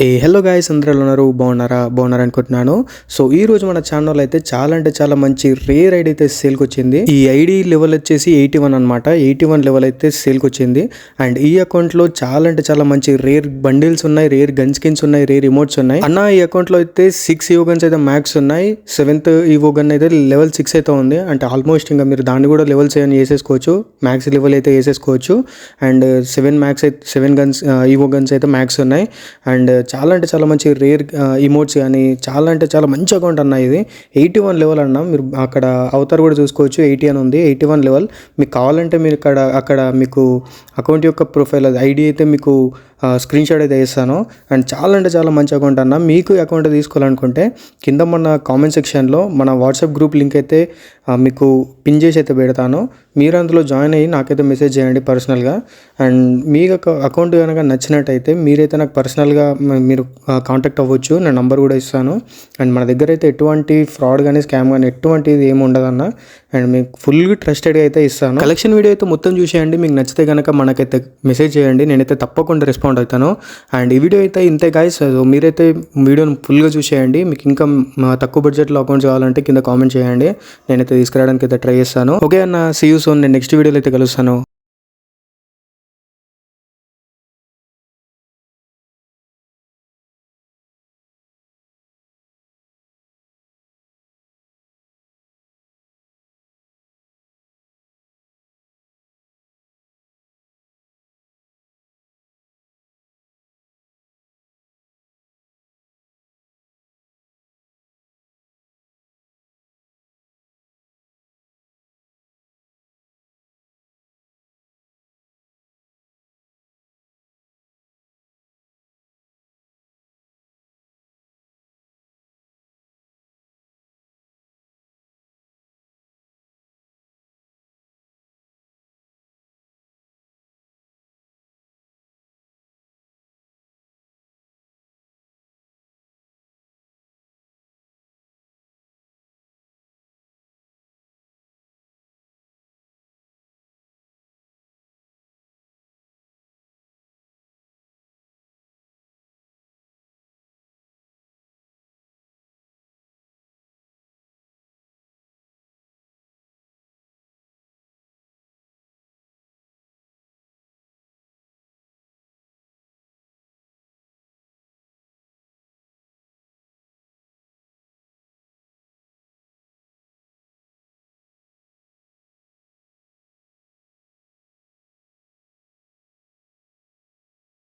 Hello guys, అందరూ ఎలా ఉన్నారు? బాగున్నారా అనుకుంటున్నాను. సో ఈ రోజు మన ఛానల్ అయితే చాలా అంటే చాలా మంచి రేర్ ఐడి అయితే సేల్కి వచ్చింది. ఈ ఐడి లెవెల్ వచ్చేసి 81 అనమాట. 81 లెవెల్ అయితే సేల్కి వచ్చింది. అండ్ ఈ అకౌంట్లో చాలా అంటే చాలా మంచి రేర్ బండిల్స్ ఉన్నాయి, రేర్ గన్ స్కిన్స్ ఉన్నాయి, రేర్ రిమోట్స్ ఉన్నాయి. అన్న ఈ అకౌంట్లో అయితే 6 ఈవో గన్స్ అయితే మ్యాక్స్ ఉన్నాయి. 7th ఈవో గన్ అయితే లెవెల్ 6 అయితే ఉంది. అంటే ఆల్మోస్ట్ ఇంకా మీరు దాన్ని కూడా లెవెల్ 7 వేసేసుకోవచ్చు, మ్యాక్స్ లెవెల్ అయితే వేసేసుకోవచ్చు. అండ్ 7 గన్స్ ఈవో గన్స్ అయితే మ్యాక్స్ ఉన్నాయి. అండ్ చాలా అంటే చాలా మంచి రేర్ ఇమోట్స్ కానీ చాలా అంటే చాలా మంచి అకౌంట్ అన్న. ఇది 81 లెవెల్ అన్న. మీరు అక్కడ అవతార్ కూడా చూసుకోవచ్చు, 80 అని ఉంది. 81 లెవెల్. మీకు కావాలంటే మీరు అక్కడ మీకు అకౌంట్ యొక్క ప్రొఫైల్ అది ఐడి అయితే మీకు స్క్రీన్ షాట్ అయితే వేస్తాను. అండ్ చాలా అంటే చాలా మంచి అకౌంట్ అన్న. మీకు అకౌంట్ తీసుకోవాలనుకుంటే కింద మన కామెంట్ సెక్షన్లో మన వాట్సాప్ గ్రూప్ లింక్ అయితే మీకు పిన్ చేసి అయితే పెడతాను. మీరు అందులో జాయిన్ అయ్యి నాకైతే మెసేజ్ చేయండి పర్సనల్గా. అండ్ మీకు అకౌంట్ కనుక నచ్చినట్టయితే మీరైతే నాకు పర్సనల్గా మీరు కాంటాక్ట్ అవ్వచ్చు. నా నంబర్ కూడా ఇస్తాను. అండ్ మన దగ్గర అయితే ఎటువంటి ఫ్రాడ్ కానీ స్కామ్ కానీ ఎటువంటిది ఏమి ఉండదన్న. అండ్ మీకు ఫుల్ ట్రస్టెడ్గా అయితే ఇస్తాను. కలెక్షన్ వీడియో అయితే మొత్తం చూసేయండి. మీకు నచ్చితే కనుక మనకైతే మెసేజ్ చేయండి, నేనైతే తప్పకుండా రెస్పాండ్ అవుతాను. అండ్ ఈ వీడియో అయితే ఇంతే గాయ్స్. మీరైతే వీడియోని ఫుల్గా చూసేయండి. మీకు ఇంకా తక్కువ బడ్జెట్లో అకౌంట్స్ కావాలంటే కింద కామెంట్ చేయండి, నేనైతే తీసుకురావడానికి అయితే ట్రై చేస్తాను. ఓకే అన్న, సీ యూ సూన్. నేను నెక్స్ట్ వీడియోలో అయితే కలుస్తాను.